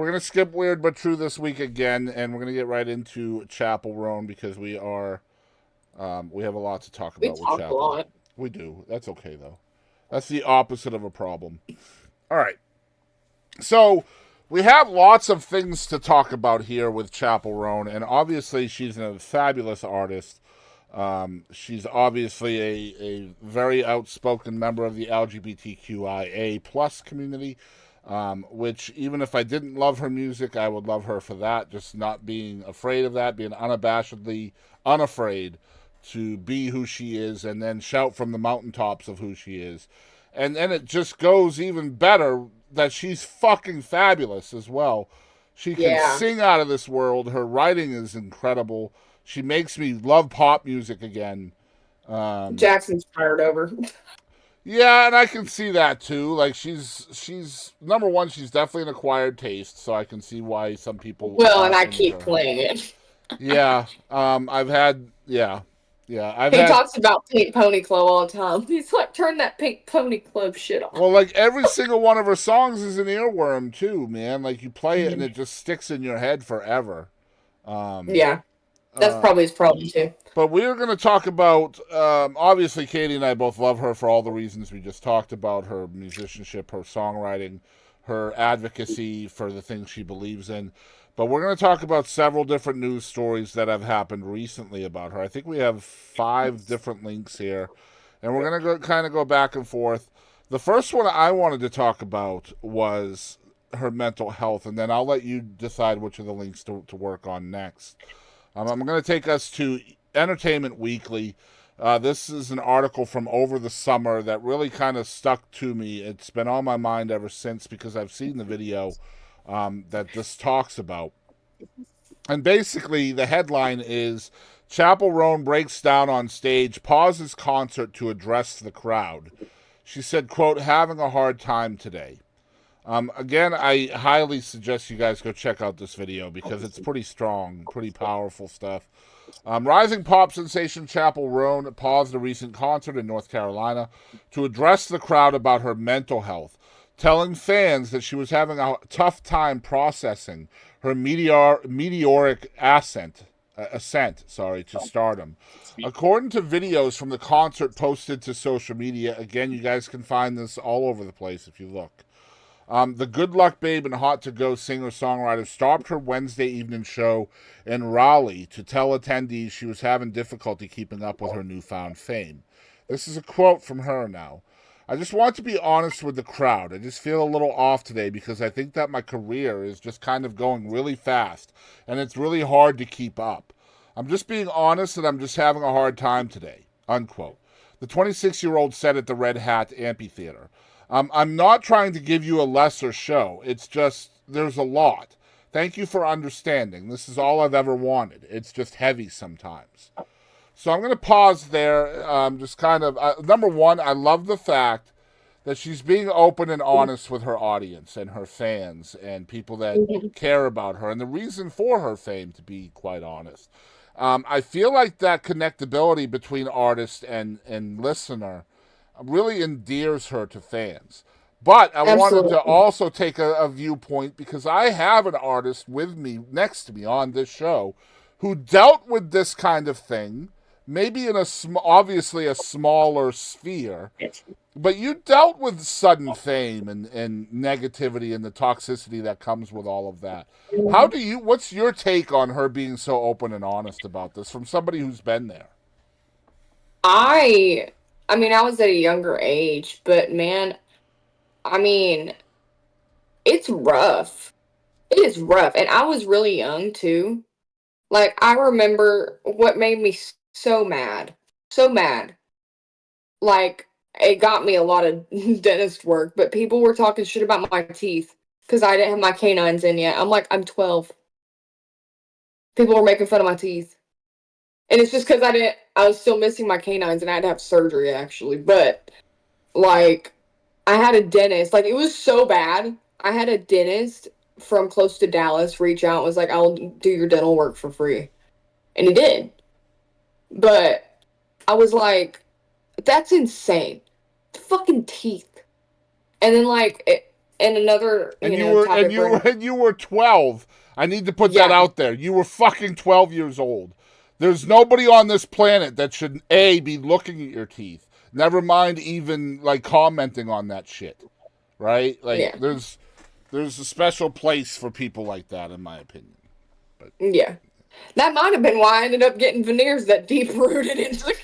we're gonna skip Weird But True this week again, and we're gonna get right into Chappell Roan because we have a lot to talk We about with talk a Chappell. lot. We do. That's okay though. That's the opposite of a problem. All right. So we have lots of things to talk about here with Chappell Roan, and obviously she's a fabulous artist. She's obviously a very outspoken member of the LGBTQIA plus community, which even if I didn't love her music, I would love her for that. Just not being afraid of that, being unabashedly unafraid to be who she is, and then shout from the mountaintops of who she is. And then it just goes even better that she's fucking fabulous as well. She can Yeah. sing out of this world. Her writing is incredible. She makes me love pop music again. Um, Jackson's fired over. yeah, and I can see that too. Like she's number one. She's definitely an acquired taste, so I can see why some people Well, and aren't I into keep her. playing it. Yeah, I've had I've He had talks about Pink Pony Club all the time. He's like, turn that Pink Pony Club shit off. well, like every single one of her songs is an earworm too, man. Like you play it and Mhm. it just sticks in your head forever. Um, Yeah, that's uh, probably his problem too. but we're going to talk about obviously Katie and I both love her for all the reasons we just talked about: her musicianship, her songwriting, her advocacy for the things she believes in. But we're going to talk about several different news stories that have happened recently about her. I think we have 5 different links here, and we're going to kind of go back and forth. The first one I wanted to talk about was her mental health, and then I'll let you decide which of the links to work on next. I'm going to take us to Entertainment Weekly. This is an article from over the summer that really kind of stuck to me. It's been on my mind ever since because I've seen the video that this talks about. And basically, the headline is Chappell Roan breaks down on stage, pauses concert to address the crowd. She said, quote, having a hard time today. Again, I highly suggest you guys go check out this video because it's pretty strong, pretty powerful stuff. Rising pop sensation Chappell Roan paused a recent concert in North Carolina to address the crowd about her mental health, telling fans that she was having a tough time processing her meteoric ascent to stardom. According to videos from the concert posted to social media, again, you guys can find this all over the place if you look. The Good Luck Babe and Hot to Go singer songwriter stopped her Wednesday evening show in Raleigh to tell attendees she was having difficulty keeping up with her newfound fame. This is a quote from her now. I just want to be honest with the crowd. I just feel a little off today because I think that my career is just kind of going really fast and it's really hard to keep up. I'm just being honest and I'm just having a hard time today. Unquote. The 26-year-old said at the Red Hat Amphitheater. I'm not trying to give you a lesser show. It's just, there's a lot. Thank you for understanding. This is all I've ever wanted. It's just heavy sometimes. So I'm going to pause there. Just kind of, number one, I love the fact that she's being open and honest with her audience and her fans and people that Mhm. care about her and the reason for her fame, to be quite honest. I feel like that connectability between artist and listener really endears her to fans. But I wanted to Absolutely. also take a viewpoint because I have an artist with me next to me on this show who dealt with this kind of thing, maybe in obviously a smaller sphere, but you dealt with sudden fame and negativity and the toxicity that comes with all of that. What's your take on her being so open and honest about this from somebody who's been there? I, I mean, I was at a younger age, but man, I mean, it's rough. It is rough, and I was really young too. Like I remember what made me so mad, so mad. Like it got me a lot of dentist work, but people were talking shit about my teeth because I didn't have my canines in yet. I'm like, I'm 12. People were making fun of my teeth. And it's just because I was still missing my canines and I had to have surgery actually. But like, I had a dentist, like, it was so bad. I had a dentist from close to Dallas reach out and was like, I'll do your dental work for free. And he did. But I was like, that's insane. Fucking teeth. And then, like, and another, And you were and topic you we're and you were 12. I need to put that yeah, out there. You were fucking 12 years old. There's nobody on this planet that should be looking at your teeth. Never mind even like commenting on that shit. Right? Like yeah, there's a special place for people like that in my opinion. But yeah. That might have been why I ended up getting veneers that deep rooted into.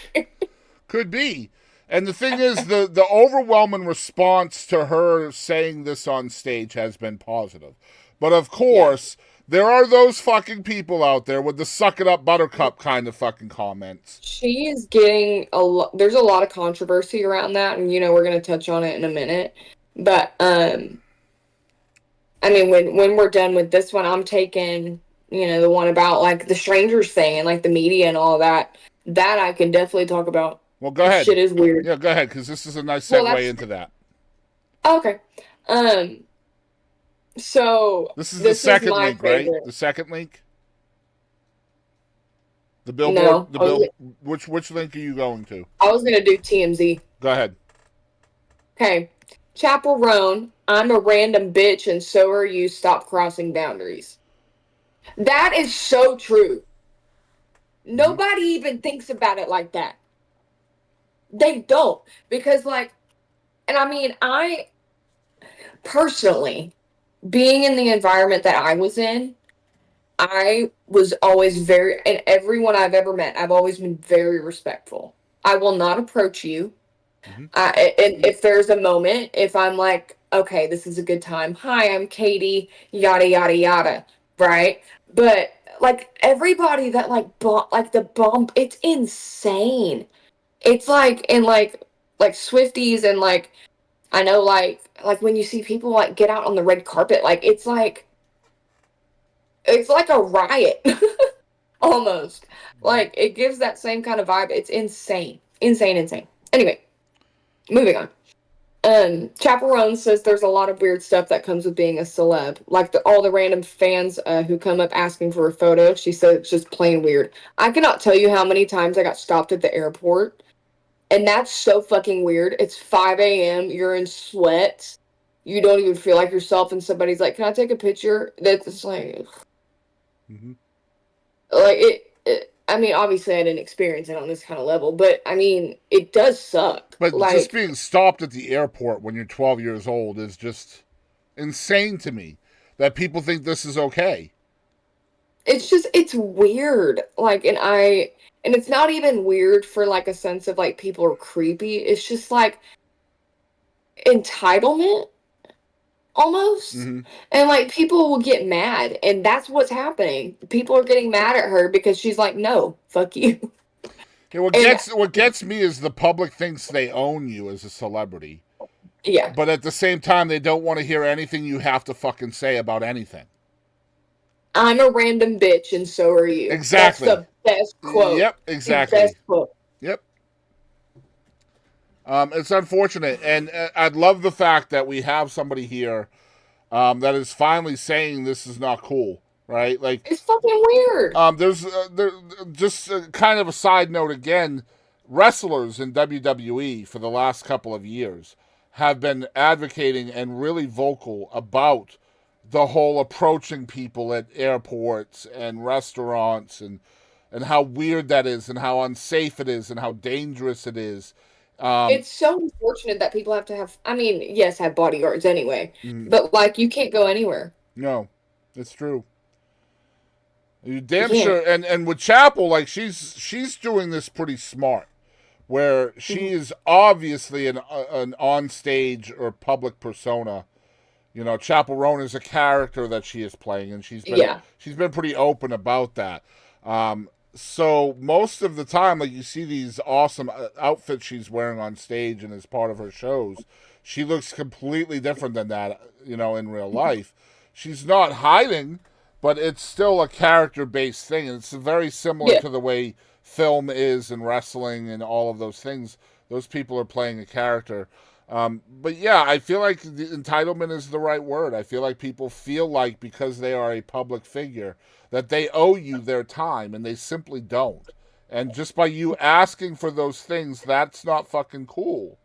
could be. And the thing is, the overwhelming response to her saying this on stage has been positive. But of Yeah. course, there are those fucking people out there with the suck it up buttercup kind of fucking comments. She is getting a lot. There's a lot of controversy around that, and we're gonna touch on it in a minute. But I mean, when we're done with this one, I'm taking the one about like the strangers thing and like the media and all that. That I can definitely talk about. Well, go The ahead. shit is weird. Yeah, go ahead, because this is a nice Well, segue that's into that. okay. Um. So This is the this is second my link, right? favorite. The second link? The No, billboard, which link are you going to? I was gonna do TMZ. Go ahead. Okay. Chappell Roan, I'm a random bitch and so are you. Stop crossing boundaries. That is so true. Mm-hmm. Nobody even thinks about it like that. They don't. Because, like, and I mean, I personally, being in the environment that I was in, I was always very, and everyone I've ever met, I've always been very respectful. I will not approach you. Mm-hmm. And if there's a moment, if I'm like, okay, this is a good time. Hi, I'm Kadie, yada yada yada, right? But like everybody that like the bump, it's insane. It's like in like Swifties and like I know like when you see people like get out on the red carpet, like it's like a riot almost. Like it gives that same kind of vibe. It's insane, insane, insane. Anyway, moving on. Chappell Roan says there's a lot of weird stuff that comes with being a celeb, like all the random fans who come up asking for a photo. She said it's just plain weird. I cannot tell you how many times I got stopped at the airport, and that's so fucking weird. It's 5 a.m. You're in sweats. You don't even feel like yourself, and somebody's like, "Can I take a picture?" That's Mm-hmm. like it. I mean, obviously, I didn't experience it on this kind of level, but I mean, it does suck. But just Like being stopped at the airport when you're 12 years old is just insane to me that people think this is okay. it's weird. Like, and it's not even weird for like a sense of like people are creepy. It's just like entitlement almost. Mm-hmm. And like people will get mad, and that's what's happening. People are getting mad at her because she's like, "No, fuck you." Yeah, And what gets me is the public thinks they own you as a celebrity, yeah, but at the same time, they don't want to hear anything you have to fucking say about anything. I'm a random bitch, and so are you. That's Exactly. the best quote. Yep. The Exactly. best quote. Yep. It's unfortunate, and I'd love the fact that we have somebody here that is finally saying this is not cool, right? Like, It's fucking weird. there just kind of a side note again. Wrestlers in WWE for the last couple of years have been advocating and really vocal about the whole approaching people at airports and restaurants and how weird that is and how unsafe it is and how dangerous it is. Um, It's so unfortunate that people have to have, I mean, yes, have bodyguards anyway, mm, but like you can't go anywhere. no, it's true. You You damn can't. sure. And with Chappell, like she's doing this pretty smart, where she Mhm. is obviously an on stage or public persona. You know, Chappell Roan is a character that she is playing, and Yeah. she's been pretty open about that. So most of the time, like you see these awesome outfits she's wearing on stage and as part of her shows, she looks completely different than that. You know, in real life, she's not hiding, but it's still a character based thing, and it's very similar Yeah. to the way film is and wrestling and all of those things. Those people are playing a character. But yeah, I feel like the entitlement is the right word. I feel like people feel like because they are a public figure that they owe you their time, and they simply don't. And just by you asking for those things, that's not fucking cool.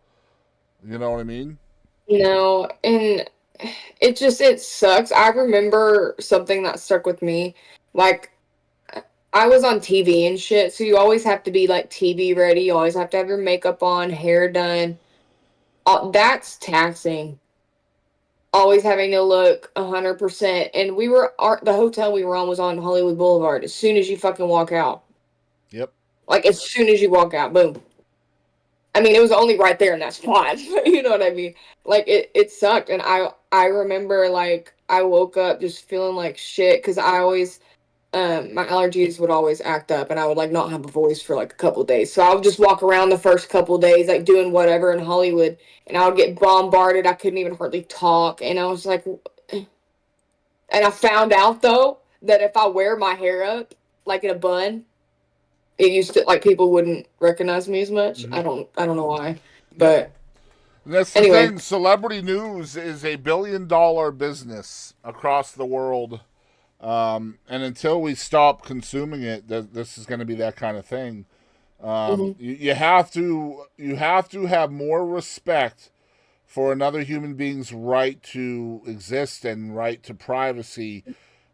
You know what I mean? No, and it sucks. I remember something that stuck with me. Like, I was on TV and shit, so you always have to be like TV ready. You always have to have your makeup on, hair done. That's taxing. Always having to look 100%. And the hotel we were on was on Hollywood Boulevard. As soon as you fucking walk out, Yep. like as soon as you walk out, boom. I mean, it was only right there in that spot. You know what I mean? Like it sucked, and I remember like I woke up just feeling like shit because I always my allergies would always act up, and I would like not have a voice for like a couple of days. So I would just walk around the first couple of days like doing whatever in Hollywood, and I would get bombarded. I couldn't even hardly talk, and I was like, and I found out though that if I wear my hair up like in a bun, it used to like people wouldn't recognize me as much. Mm-hmm. I don't know why, Yep. but That's the anyway. thing. Celebrity news is a billion-dollar business across the world. And until we stop consuming it, this is going to be that kind of thing. Hmm. You have to have more respect for another human being's right to exist and right to privacy.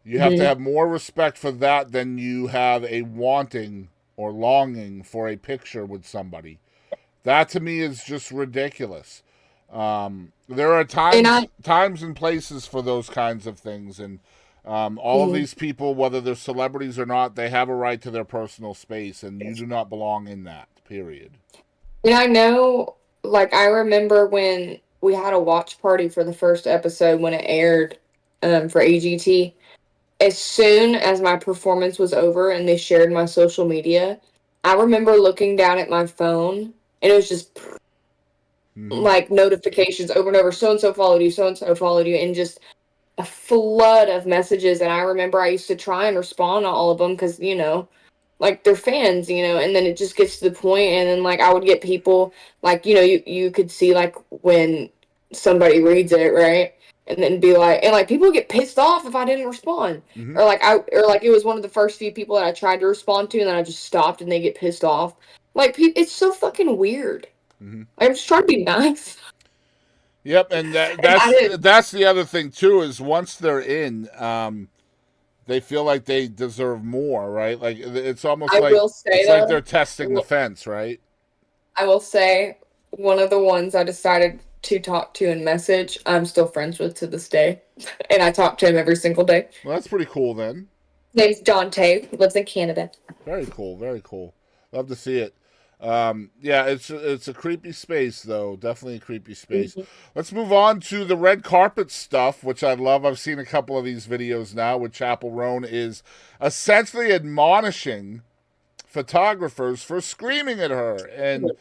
You have to Hmm. have more respect for that than you have a wanting or longing for a picture with somebody. That to me is just ridiculous. There are And times and places for those kinds of things, and all of mhm. these people, whether they're celebrities or not, they have a right to their personal space, and you do not belong in that. Period. And I know, like, I remember when we had a watch party for the first episode when it aired for AGT. As soon as my performance was over and they shared my social media, I remember looking down at my phone and it was just Mm-hmm. like notifications over and over. So and so followed you, so and so followed you, and just a flood of messages. And I remember I used to try and respond to all of them because, like they're fans, and then it just gets to the point, and then like I would get people like, you could see like when somebody reads it, right? And then be like, and like people get pissed off if I didn't respond. Mm-hmm. Or like it was one of the first few people that I tried to respond to, and then I just stopped and they get pissed off. Like it's so fucking weird. Mm-hmm. I'm just trying to be nice. Yep, and that, And I that's didn't that's the other thing too is once they're in, they feel like they deserve more, right? Like it's almost I like will say it's like they're though, testing the fence, right? I will say one of the ones I decided to talk to and message, I'm still friends with to this day. And I talk to him every single day. Well, that's pretty cool then. His name's Dante. He lives in Canada. Very cool, very cool. Love to see it. Yeah, it's a creepy space though. Definitely a creepy space. Mhm. Let's move on to the red carpet stuff, which I love. I've seen a couple of these videos now, where Chappell Roan is essentially admonishing photographers for screaming at her, and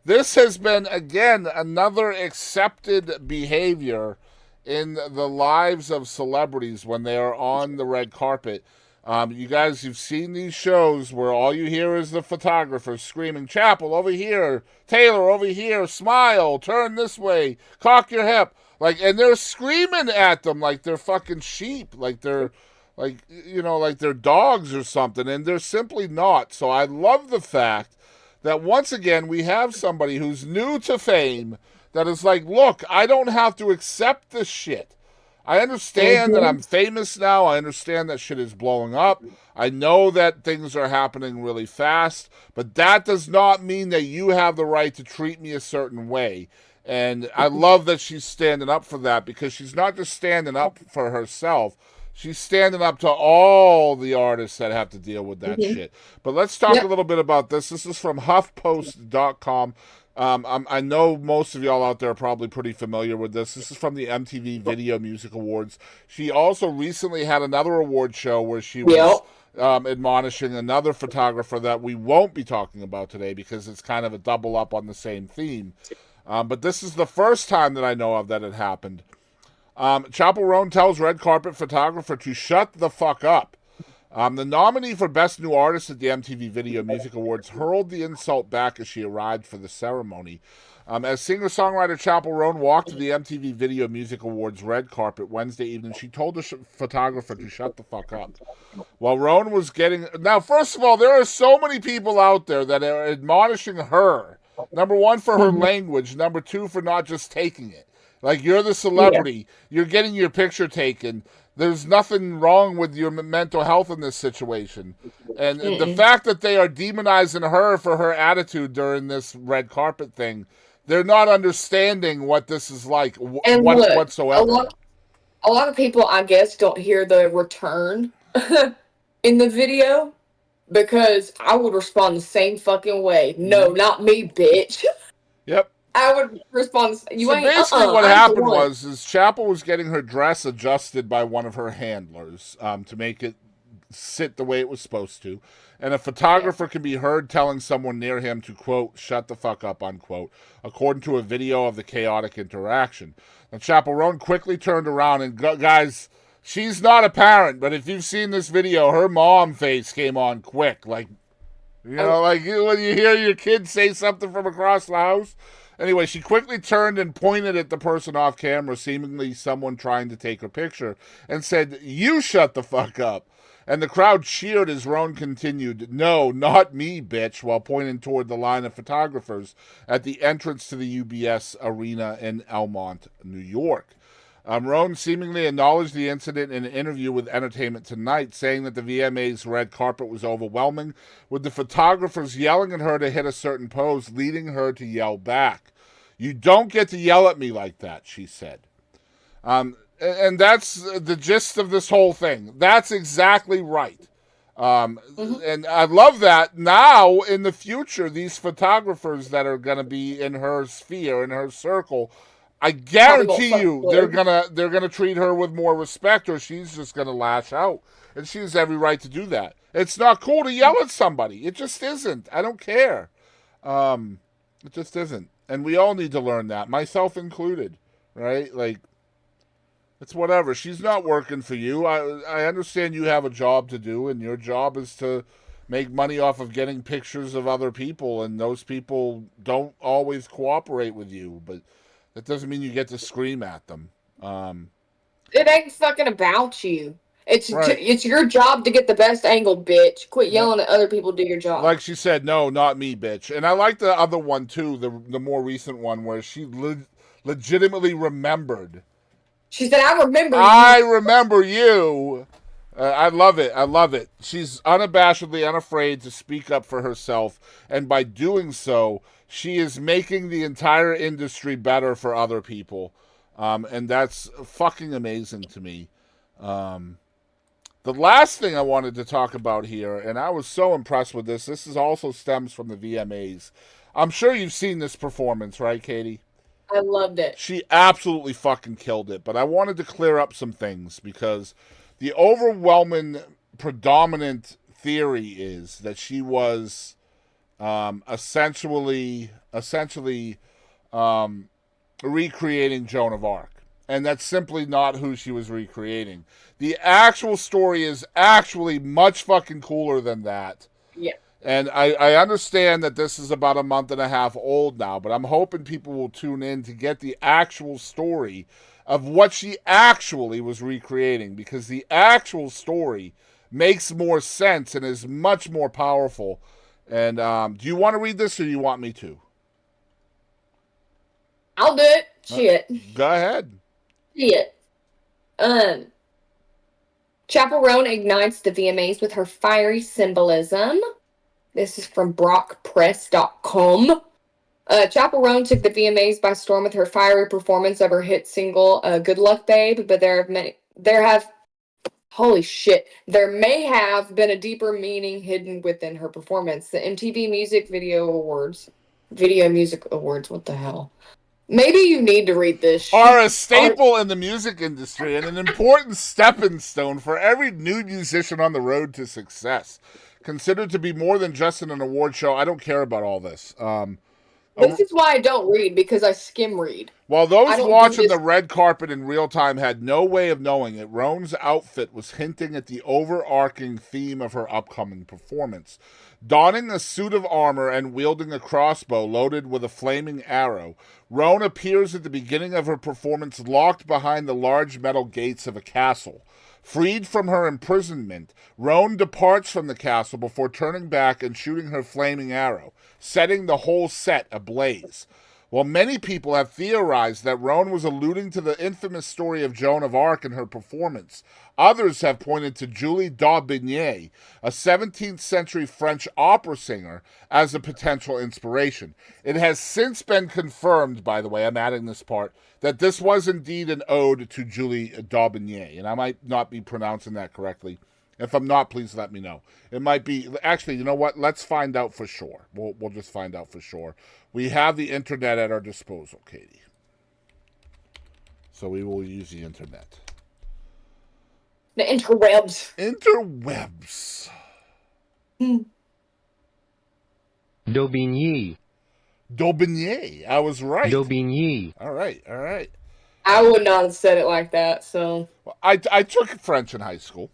this has been again another accepted behavior in the lives of celebrities when they are on the red carpet. You guys, you've seen these shows where all you hear is the photographer screaming, Chappell, over here, Taylor, over here, smile, turn this way, cock your hip. Like, and they're screaming at them like they're fucking sheep, like they're, like they're dogs or something, and they're simply not. So I love the fact that once again we have somebody who's new to fame that is like, look, I don't have to accept this shit. I understand that Mhm. I'm famous now. I understand that shit is blowing up. I know that things are happening really fast, but that does not mean that you have the right to treat me a certain way. And I love that she's standing up for that, because she's not just standing up for herself. She's standing up to all the artists that have to deal with that Mhm. shit. But let's talk a Yep. little bit about this. This is from HuffPost.com. I know most of y'all out there are probably pretty familiar with this. This is from the MTV Video Music Awards. She also recently had another award show where she was Yep. admonishing another photographer that we won't be talking about today because it's kind of a double up on the same theme. But this is the first time that I know of that it happened. Chappell Roan tells red carpet photographer to shut the fuck up. The nominee for Best New Artist at the MTV Video Music Awards hurled the insult back as she arrived for the ceremony. As singer-songwriter Chappell Roan walked to the MTV Video Music Awards red carpet Wednesday evening, she told the photographer to shut the fuck up. While Roan was getting... Now, first of all, there are so many people out there that are admonishing her. Number one, for her Mhm. language. Number two, for not just taking it. Like, you're the Yeah. celebrity. You're getting your picture taken. There's nothing wrong with your mental health in this situation. And the Mm-mm. fact that they are demonizing her for her attitude during this red carpet thing, they're not understanding what this is like And look, a whatsoever. lot, a lot of people, I guess, don't hear the return in the video because I would respond the same fucking way. No, Mm-hmm. not me, bitch. Yep. I would respond. You So ain't. basically, what I'm the happened one. was is Chappell was getting her dress adjusted by one of her handlers to make it sit the way it was supposed to, and a Yeah. photographer can be heard telling someone near him to quote "shut the fuck up" unquote, according to a video of the chaotic interaction. And Chappell Roan quickly turned around and guys. She's not a parent, but if you've seen this video, her mom face came on quick. Like, Oh, like when you hear your kid say something from across the house. Anyway, she quickly turned and pointed at the person off camera, seemingly someone trying to take her picture, and said, "You shut the fuck up." And the crowd cheered as Roan continued, "No, not me, bitch," while pointing toward the line of photographers at the entrance to the UBS Arena in Elmont, New York. Roan seemingly acknowledged the incident in an interview with Entertainment Tonight, saying that the VMA's red carpet was overwhelming, with the photographers yelling at her to hit a certain pose, leading her to yell back. "You don't get to yell at me like that," she said. And that's the gist of this whole thing. That's exactly right. Um, hmm. and I love that now in the future, these photographers that are going to be in her sphere, in her circle, I Probably won't guarantee fucking you clue. they're gonna treat her with more respect, or she's just gonna lash out, and she has every right to do that. It's not cool to yell at somebody. It just isn't. I don't care. Um, it just isn't, and we all need to learn that, myself included. Right? Like, it's whatever. She's not working for you. I understand you have a job to do, and your job is to make money off of getting pictures of other people, and those people don't always cooperate with you, but that doesn't mean you get to scream at them. Um, It ain't fucking about you. right. It's your job to get the best angle, bitch. Quit Yep. yelling at other people. Do your job. Like she said, no, not me, bitch. And I like the other one too, the more recent one where she legitimately remembered. She said, "I remember I you." remember you. I love it. I love it. She's unabashedly unafraid to speak up for herself, and by doing so, she is making the entire industry better for other people, and that's fucking amazing to me. Um, the last thing I wanted to talk about here, and I was so impressed with this. This is also stems from the VMAs. I'm sure you've seen this performance, right, Katie? I loved it. She absolutely fucking killed it. But I wanted to clear up some things because the overwhelming predominant theory is that she was essentially um, recreating Joan of Arc. And that's simply not who she was recreating. The actual story is actually much fucking cooler than that. Yeah. And I understand that this is about a month and a half old now, but I'm hoping people will tune in to get the actual story of what she actually was recreating, because the actual story makes more sense and is much more powerful. And do you want to read this, or do you want me to? I'll do it. Uh, Shit. Go ahead. Shit. Um. Chappell Roan ignites the VMAs with her fiery symbolism. This is from BrockPress.com. Chappell Roan took the VMAs by storm with her fiery performance of her hit single "Good Luck Babe," but holy shit, there may have been a deeper meaning hidden within her performance. The MTV Video Music Awards, what the hell? Maybe you need to read this Are shit. a staple in the music industry and an important stepping stone for every new musician on the road to success. Considered to be more than just an award show, I don't care about all this. This is why I don't read, because I skim read. While I those don't do watching the this. red carpet in real time had no way of knowing it, Roan's outfit was hinting at the overarching theme of her upcoming performance. Donning a suit of armor and wielding a crossbow loaded with a flaming arrow, Roan appears at the beginning of her performance locked behind the large metal gates of a castle. Freed from her imprisonment, Roan departs from the castle before turning back and shooting her flaming arrow, setting the whole set ablaze. While many people have theorized that Roan was alluding to the infamous story of Joan of Arc in her performance, others have pointed to Julie d'Aubigné, a 17th century French opera singer, as a potential inspiration. It has since been confirmed, by the way, I'm adding this part, that this was indeed an ode to Julie d'Aubigné, and I might not be pronouncing that correctly. If I'm not, please let me know. It might be. Actually, you know what? Let's find out for sure. We'll just find out for sure. We have the internet at our disposal, Kadie. So we will use the internet. The interwebs. Interwebs. Daubigny. Daubigny. I was right. Daubigny. All right. All right. I would not have said it like that, so. Well, I took French in high school.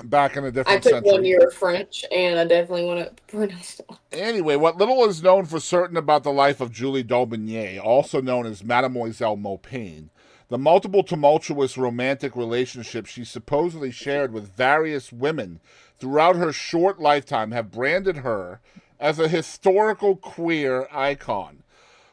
Back in a different I took century. 1 year of French, and I definitely want to pronounce it. Anyway, what little is known for certain about the life of Julie d'Aubigné, also known as Mademoiselle Maupin, the multiple tumultuous romantic relationships she supposedly shared with various women throughout her short lifetime, have branded her as a historical queer icon.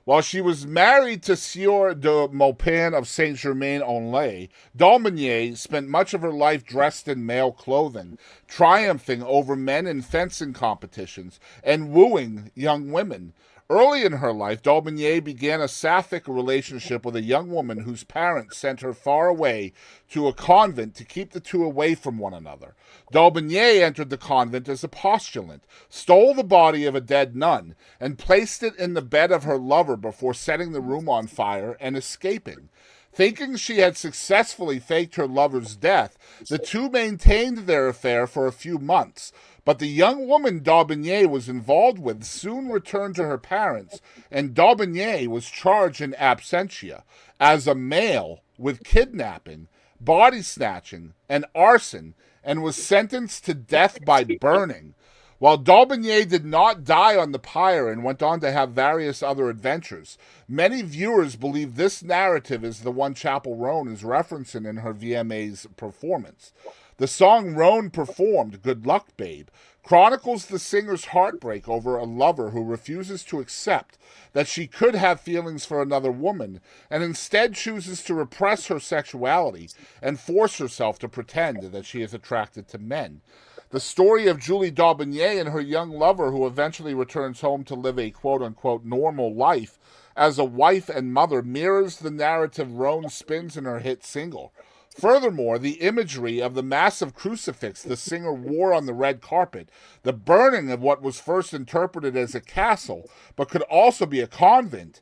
While she was married to Sieur de Maupin of Saint-Germain-en-Laye, d'Aubigné spent much of her life dressed in male clothing, triumphing over men in fencing competitions and wooing young women. Early in her life, d'Aubigné began a sapphic relationship with a young woman whose parents sent her far away to a convent to keep the two away from one another. D'Aubigné entered the convent as a postulant, stole the body of a dead nun, and placed it in the bed of her lover before setting the room on fire and escaping. Thinking she had successfully faked her lover's death, the two maintained their affair for a few months, but the young woman d'Aubigné was involved with soon returned to her parents, and d'Aubigné was charged in absentia as a male with kidnapping, body snatching, and arson, and was sentenced to death by burning. While d'Aubigné did not die on the pyre and went on to have various other adventures, many viewers believe this narrative is the one Chappell Roan is referencing in her VMA's performance. The song Roan performed, Good Luck Babe, chronicles the singer's heartbreak over a lover who refuses to accept that she could have feelings for another woman and instead chooses to repress her sexuality and force herself to pretend that she is attracted to men. The story of Julie d'Aubigné and her young lover who eventually returns home to live a quote-unquote normal life as a wife and mother mirrors the narrative Roan spins in her hit single. Furthermore, the imagery of the massive crucifix the singer wore on the red carpet, the burning of what was first interpreted as a castle, but could also be a convent,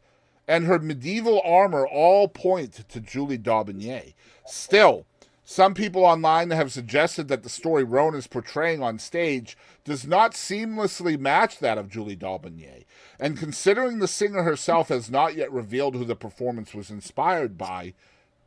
and her medieval armor all point to Julie d'Aubigné. Still, some people online have suggested that the story Roan is portraying on stage does not seamlessly match that of Julie d'Aubigné, and considering the singer herself has not yet revealed who the performance was inspired by,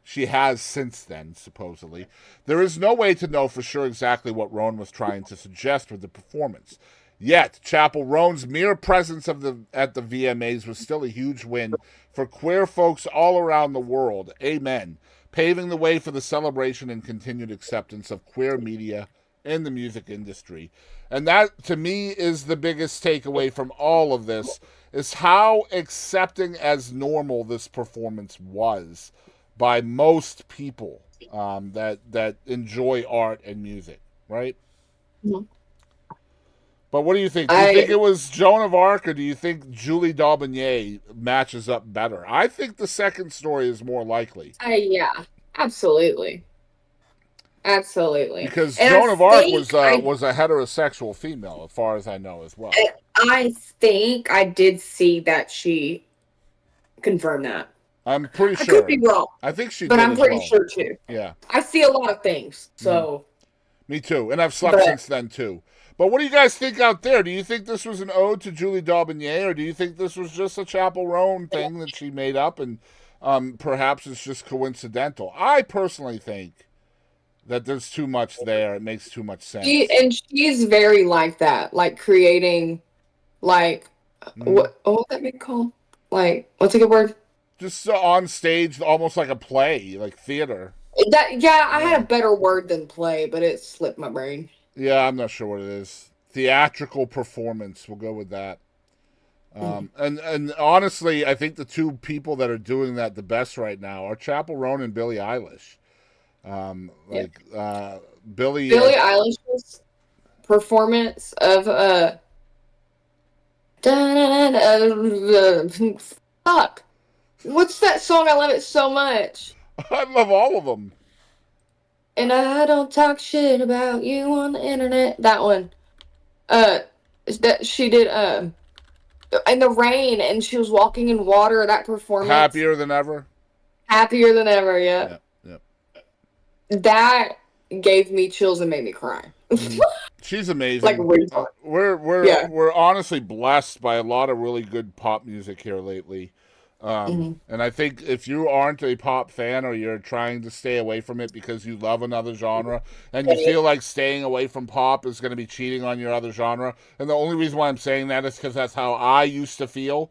she has since then, supposedly, there is no way to know for sure exactly what Roan was trying to suggest with the performance. Yet, Chappell Roan's mere presence at the VMAs was still a huge win for queer folks all around the world. Amen. Paving the way for the celebration and continued acceptance of queer media in the music industry. And that, to me, is the biggest takeaway from all of this, is how accepting as normal this performance was by most people that enjoy art and music, right? Mm-hmm. But what do you think? Do you think it was Joan of Arc, or do you think Julie d'Aubigné matches up better? I think the second story is more likely. Yeah, absolutely. Absolutely. Because And Joan I of Arc think was a heterosexual female, as far as I know, as well. I think I did see that she confirmed that. I'm pretty I sure. could be wrong, I think she but did I'm as pretty well. sure too. Yeah. I see a lot of things, so. Me too. And I've slept since then, too. But what do you guys think out there? Do you think this was an ode to Julie d'Aubigné, or do you think this was just a Chappell Roan thing that she made up and perhaps it's just coincidental? I personally think that there's too much there. It makes too much sense. She's very like that, like creating, like, what would that be called? Like, what's a good word? Just on stage, almost like a play, like theater. I had a better word than play, but it slipped my brain. Yeah, I'm not sure what it is. Theatrical performance. We'll go with that. Mhm. And honestly, I think the two people that are doing that the best right now are Chappell Roan and Billie Eilish. Yeah. Like Billie, Billie Eilish's performance of fuck. What's that song? I love it so much. I love all of them. And I don't talk shit about you on the internet. That one. Uh, that she did. In the rain, and she was walking in water. That performance, Happier than ever. happier than ever. Yeah, Yep, yep. that gave me chills and made me cry. Mm-hmm. She's Like amazing. recently. Yeah. We're honestly blessed by a lot of really good pop music here lately. Hmm. And I think if you aren't a pop fan or you're trying to stay away from it because you love another genre and you feel like staying away from pop is going to be cheating on your other genre, and the only reason why I'm saying that is because that's how I used to feel.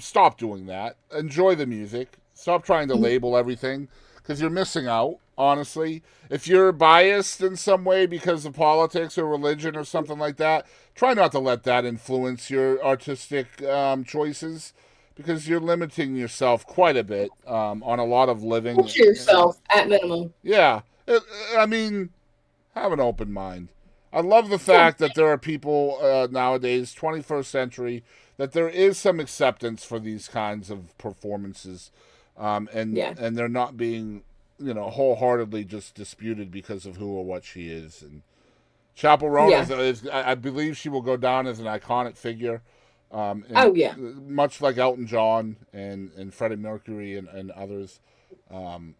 Stop doing that. Enjoy the music. Stop trying to label everything because you're missing out, honestly. If you're biased in some way because of politics or religion or something like that, try not to let that influence your artistic choices because you're limiting yourself quite a bit on a lot of living. Push yourself at minimum. Yeah. I mean, have an open mind. I love the Yeah. fact that there are people nowadays, 21st century, that there is some acceptance for these kinds of performances, Yeah. and they're not being, wholeheartedly just disputed because of who or what she is. And Chappell Roan Yeah. I believe she will go down as an iconic figure, and Oh yeah. much like Elton John and Freddie Mercury and others, um,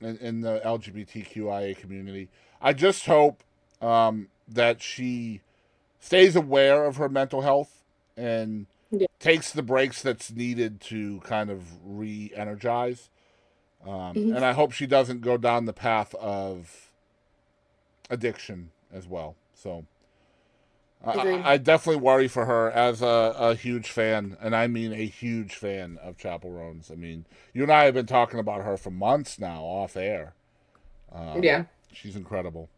in the LGBTQIA community. I just hope that she stays aware of her mental health and Yeah. takes the breaks that's needed to kind of re-energize. Hmm. And I hope she doesn't go down the path of addiction as well. So Agreed. I definitely worry for her as a huge fan, and I mean a huge fan of Chappell Roan's. I mean, you and I have been talking about her for months now off air. Um, Yeah. she's incredible.